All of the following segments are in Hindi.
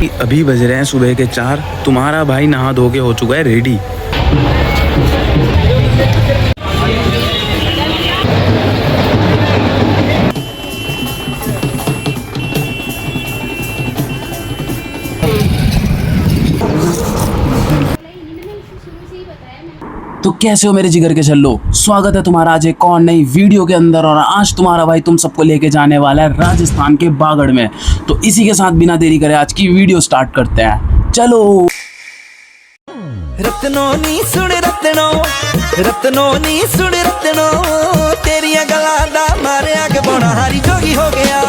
अभी बज रहे हैं सुबह के 4। तुम्हारा भाई नहा धो के हो चुका है रेडी। तो कैसे हो मेरे जिगर के छल्लो, स्वागत है तुम्हारा आज एक और नई वीडियो के अंदर। और आज तुम्हारा भाई तुम सबको लेके जाने वाला है राजस्थान के बागड़ में। तो इसी के साथ बिना देरी करे आज की वीडियो स्टार्ट करते हैं, चलो। रत्नों नी सुन रत्नों, रत्नों नी सुन रत्नों, तेरिया गला दा मारे आगे बोना हारी जोगी हो गया।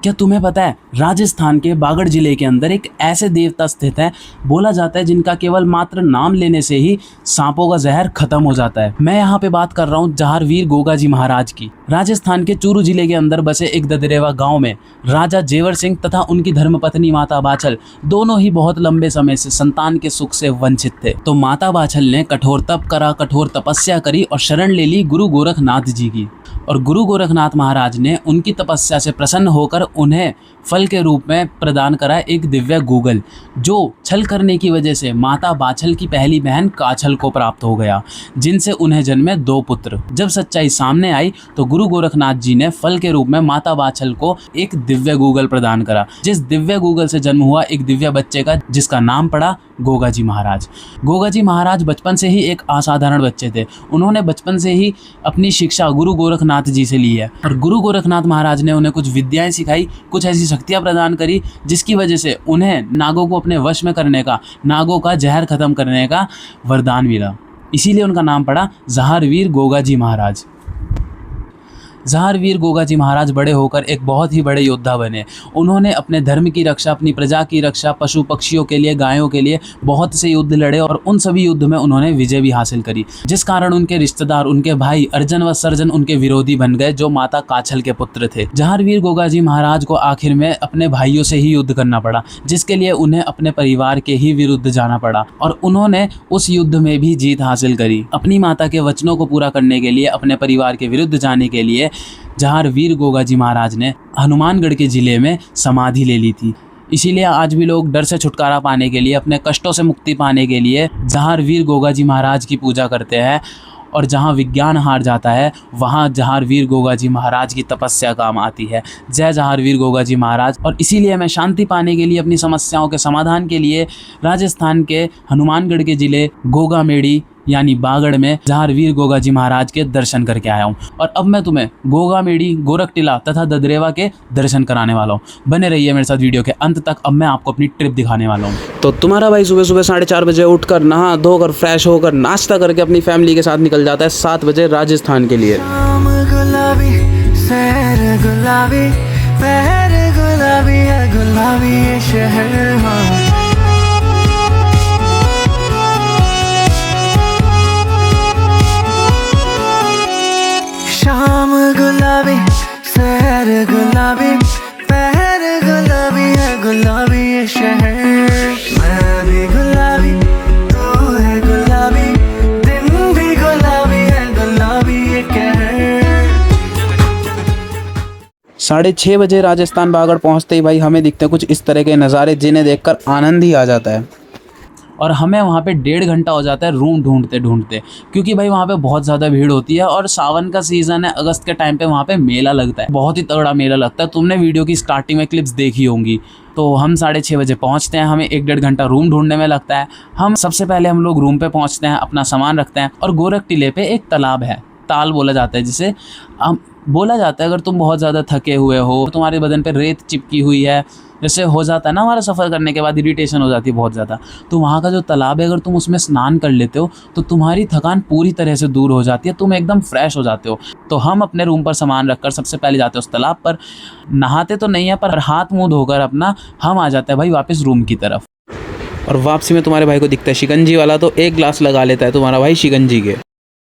क्या तुम्हें पता है राजस्थान के बागड़ जिले के अंदर एक ऐसे देवता स्थित है, बोला जाता है जिनका केवल मात्र नाम लेने से ही सांपों का जहर खत्म हो जाता है। मैं यहाँ पे बात कर रहा हूँ जहारवीर गोगा जी महाराज की। राजस्थान के चूरू जिले के अंदर बसे एक ददरेवा गांव में राजा जेवर सिंह तथा उनकी धर्मपत्नी माता बाछल दोनों ही बहुत लंबे समय से संतान के सुख से वंचित थे। तो माता बाछल ने कठोर तप करा, कठोर तपस्या करी और शरण ले ली गुरु गोरखनाथ जी की। और गुरु गोरखनाथ महाराज ने उनकी तपस्या से प्रसन्न होकर उन्हें फल के रूप में प्रदान करा एक दिव्य गूगल, जो छल करने की वजह से माता बाछल की पहली बहन काछल को प्राप्त हो गया, जिनसे उन्हें जन्मे 2 पुत्र। जब सच्चाई सामने आई तो गुरु गोरखनाथ जी ने फल के रूप में माता बाछल को एक दिव्य गूगल प्रदान करा, जिस दिव्य गूगल से जन्म हुआ एक दिव्य बच्चे का, जिसका नाम पड़ा गोगा जी महाराज। गोगा जी महाराज बचपन से ही एक असाधारण बच्चे थे। उन्होंने बचपन से ही अपनी शिक्षा गुरु गोरखनाथ जी से ली है और गुरु गोरखनाथ महाराज ने उन्हें कुछ विद्याएं सिखाई, कुछ ऐसी शक्तियां प्रदान करी जिसकी वजह से उन्हें नागों को अपने वश में करने का, नागों का जहर खत्म करने का वरदान मिला। इसीलिए उनका नाम पड़ा जहारवीर गोगा जी महाराज। जहारवीर गोगा जी महाराज बड़े होकर एक बहुत ही बड़े योद्धा बने। उन्होंने अपने धर्म की रक्षा, अपनी प्रजा की रक्षा, पशु पक्षियों के लिए, गायों के लिए बहुत से युद्ध लड़े और उन सभी युद्ध में उन्होंने विजय भी हासिल करी, जिस कारण उनके रिश्तेदार, उनके भाई अर्जन व सर्जन उनके विरोधी बन गए, जो माता काछल के पुत्र थे। जहारवीर गोगा जी महाराज को आखिर में अपने भाइयों से ही युद्ध करना पड़ा, जिसके लिए उन्हें अपने परिवार के ही विरुद्ध जाना पड़ा और उन्होंने उस युद्ध में भी जीत हासिल करी। अपनी माता के वचनों को पूरा करने के लिए, अपने परिवार के विरुद्ध जाने के लिए जहारवीर गोगा जी महाराज ने हनुमानगढ़ के जिले में समाधि ले ली थी। इसीलिए आज भी लोग डर से छुटकारा पाने के लिए, अपने कष्टों से मुक्ति पाने के लिए जहारवीर गोगा जी महाराज की पूजा करते हैं। और जहाँ विज्ञान हार जाता है वहाँ जहारवीर गोगा जी महाराज की तपस्या काम आती है। जय जहारवीर गोगा जी महाराज। और इसीलिए मैं शांति पाने के लिए, अपनी समस्याओं के समाधान के लिए राजस्थान के हनुमानगढ़ के जिले गोगामेड़ी यानी बागड़ में जहारवीर गोगा जी महाराज के दर्शन करके आया हूँ। और अब मैं तुम्हें गोगामेड़ी, गोरखटिला तथा ददरेवा के दर्शन कराने वाला हूँ। बने रहिए मेरे साथ वीडियो के अंत तक। अब मैं आपको अपनी ट्रिप दिखाने वाला हूँ। तो तुम्हारा भाई सुबह सुबह 4:30 बजे उठकर नहा धोकर फ्रेश होकर नाश्ता करके अपनी फैमिली के साथ निकल जाता है 7 बजे राजस्थान के लिए। शाम गुलाबी, सैर गुलाबी, पैर गुलाबी है, गुलाबी ये शहर हाँ। शाम गुलाबी, सैर गुलाबी, पैर गुलाबी है, गुलाबी ये शहर। मैं भी गुलाबी, तू है गुलाबी, दिन भी गुलाबी है, गुलाबी ये कहर। 6:30 बजे राजस्थान बागड़ पहुंचते ही भाई हमें दिखते हैं कुछ इस तरह के नज़ारे, जिन्हें देखकर आनंद ही आ जाता है। और हमें वहाँ पे 1.5 घंटा हो जाता है रूम ढूंढते ढूंढते, क्योंकि भाई वहाँ पे बहुत ज़्यादा भीड़ होती है और सावन का सीज़न है, अगस्त के टाइम पे वहाँ पे मेला लगता है, बहुत ही तगड़ा मेला लगता है। तुमने वीडियो की स्टार्टिंग में क्लिप्स देखी होंगी। तो हम 6:30 बजे पहुँचते हैं, हमें 1-1.5 घंटा रूम ढूंढने में लगता है। हम सबसे पहले हम लोग रूम पे पहुँचते हैं, अपना सामान रखते हैं और गोरख टिले पे एक तालाब है, ताल बोला जाता है जिसे। बोला जाता है अगर तुम बहुत ज़्यादा थके हुए हो, तुम्हारे बदन पे रेत चिपकी हुई है, जैसे हो जाता है ना हमारा सफ़र करने के बाद इरिटेशन हो जाती है बहुत ज़्यादा, तो वहाँ का जो तालाब है अगर तुम उसमें स्नान कर लेते हो तो तुम्हारी थकान पूरी तरह से दूर हो जाती है, तुम एकदम फ्रेश हो जाते हो। तो हम अपने रूम पर सामान रखकर सबसे पहले जाते हैं उस तालाब पर। नहाते तो नहीं है पर हाथ मुँह धोकर अपना हम आ जाते हैं भाई वापस रूम की तरफ। और वापसी में तुम्हारे भाई को दिखता है शिकंजी वाला, तो 1 गिलास लगा लेता है तुम्हारा भाई शिकंजी के।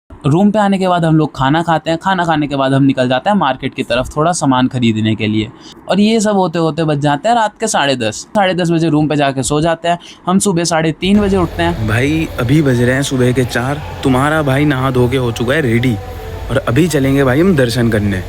रूम पे आने के बाद हम लोग खाना खाते हैं। खाना खाने के बाद हम निकल जाते हैं मार्केट की तरफ थोड़ा सामान खरीदने के लिए। और ये सब होते होते बज जाते हैं रात के 10:30। 10:30 बजे रूम पे जाके सो जाते हैं। हम सुबह 3:30 बजे उठते हैं। भाई अभी बज रहे हैं सुबह के 4। तुम्हारा भाई नहा धो के हो चुका है रेडी और अभी चलेंगे भाई हम दर्शन करने।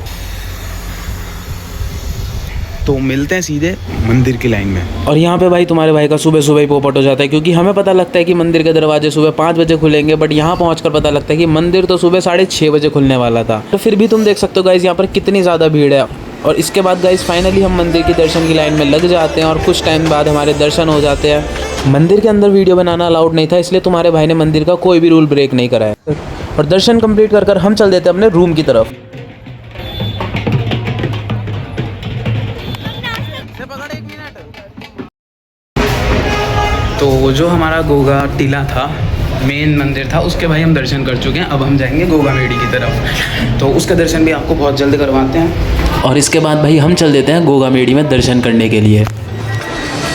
तो मिलते हैं सीधे मंदिर की लाइन में। और यहाँ पे भाई तुम्हारे भाई का सुबह सुबह ही पोपट हो जाता है, क्योंकि हमें पता लगता है कि मंदिर के दरवाजे सुबह 5 बजे खुलेंगे, बट यहाँ पहुँचकर पता लगता है कि मंदिर तो सुबह 6:30 बजे खुलने वाला था। तो फिर भी तुम देख सकते हो गाइस यहाँ पर कितनी ज़्यादा भीड़ है। और इसके बाद गाइस फाइनली हम मंदिर की दर्शन की लाइन में लग जाते हैं और कुछ टाइम बाद हमारे दर्शन हो जाते हैं। मंदिर के अंदर वीडियो बनाना अलाउड नहीं था, इसलिए तुम्हारे भाई ने मंदिर का कोई भी रूल ब्रेक नहीं करा है। और दर्शन कंप्लीट कर हम चल देते हैं अपने रूम की तरफ। तो जो हमारा गोगा टीला था, मेन मंदिर था, उसके भाई हम दर्शन कर चुके हैं। अब हम जाएंगे गोगा मेडी की तरफ, तो उसका दर्शन भी आपको बहुत जल्द करवाते हैं। और इसके बाद भाई हम चल देते हैं गोगा मेडी में दर्शन करने के लिए।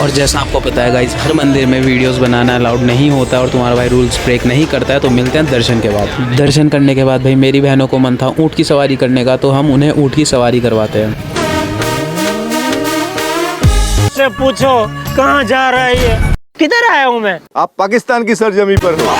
और जैसा आपको पता है गाइस, हर मंदिर में वीडियोस बनाना अलाउड नहीं होता और तुम्हारा भाई रूल्स ब्रेक नहीं करता है। तो मिलते हैं दर्शन के बाद। दर्शन करने के बाद भाई मेरी बहनों को मन था ऊँट की सवारी करने का, तो हम उन्हें ऊँट की सवारी करवाते हैं। से पूछो कहाँ जा रहा है ये, किधर आया हूँ मैं? आप पाकिस्तान की सरजमी पर हो।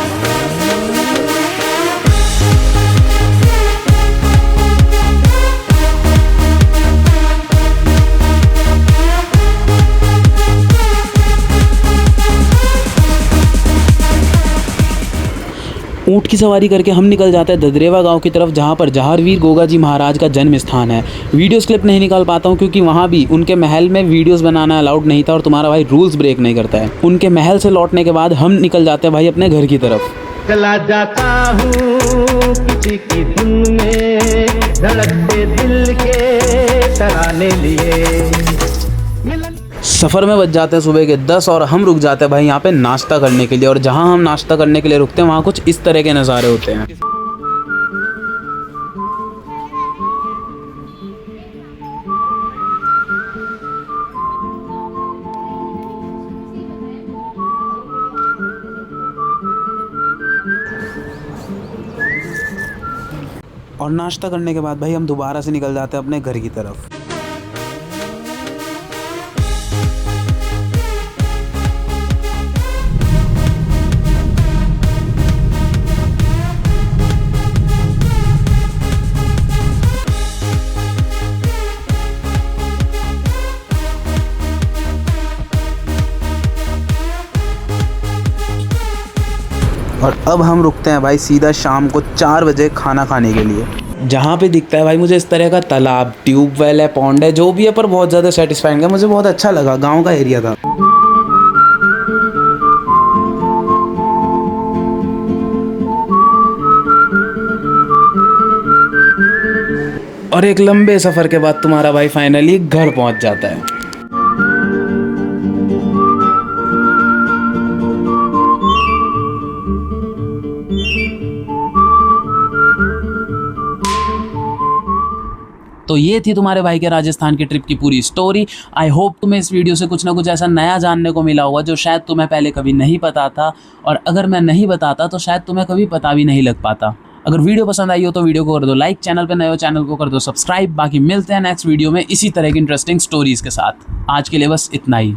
ऊँट की सवारी करके हम निकल जाते हैं ददरेवा गांव की तरफ, जहां पर जहारवीर गोगा जी महाराज का जन्म स्थान है। वीडियोस क्लिप नहीं निकाल पाता हूं क्योंकि वहां भी उनके महल में वीडियोस बनाना अलाउड नहीं था और तुम्हारा भाई रूल्स ब्रेक नहीं करता है। उनके महल से लौटने के बाद हम निकल जाते हैं भाई अपने घर की तरफ। चला जाता हूँ किसी की धुन में, धड़कते दिल के तराने लिए। सफ़र में बज जाते हैं सुबह के 10 और हम रुक जाते हैं भाई यहाँ पे नाश्ता करने के लिए। और जहाँ हम नाश्ता करने के लिए रुकते हैं वहाँ कुछ इस तरह के नज़ारे होते हैं। और नाश्ता करने के बाद भाई हम दोबारा से निकल जाते हैं अपने घर की तरफ। और अब हम रुकते हैं भाई सीधा शाम को 4 बजे खाना खाने के लिए, जहाँ पे दिखता है भाई मुझे इस तरह का तालाब, ट्यूबवेल है, पॉन्ड है, जो भी है, पर बहुत ज़्यादा सेटिस्फाइंग है। मुझे बहुत अच्छा लगा, गांव का एरिया था। और एक लंबे सफ़र के बाद तुम्हारा भाई फाइनली घर पहुँच जाता है। तो ये थी तुम्हारे भाई के राजस्थान की ट्रिप की पूरी स्टोरी। आई होप तुम्हें इस वीडियो से कुछ ना कुछ ऐसा नया जानने को मिला होगा जो शायद तुम्हें पहले कभी नहीं पता था, और अगर मैं नहीं बताता तो शायद तुम्हें कभी पता भी नहीं लग पाता। अगर वीडियो पसंद आई हो तो वीडियो को कर दो लाइक, चैनल पे नए हो चैनल को कर दो सब्सक्राइब। बाकी मिलते हैं नेक्स्ट वीडियो में इसी तरह की इंटरेस्टिंग स्टोरीज़ के साथ। आज के लिए बस इतना ही।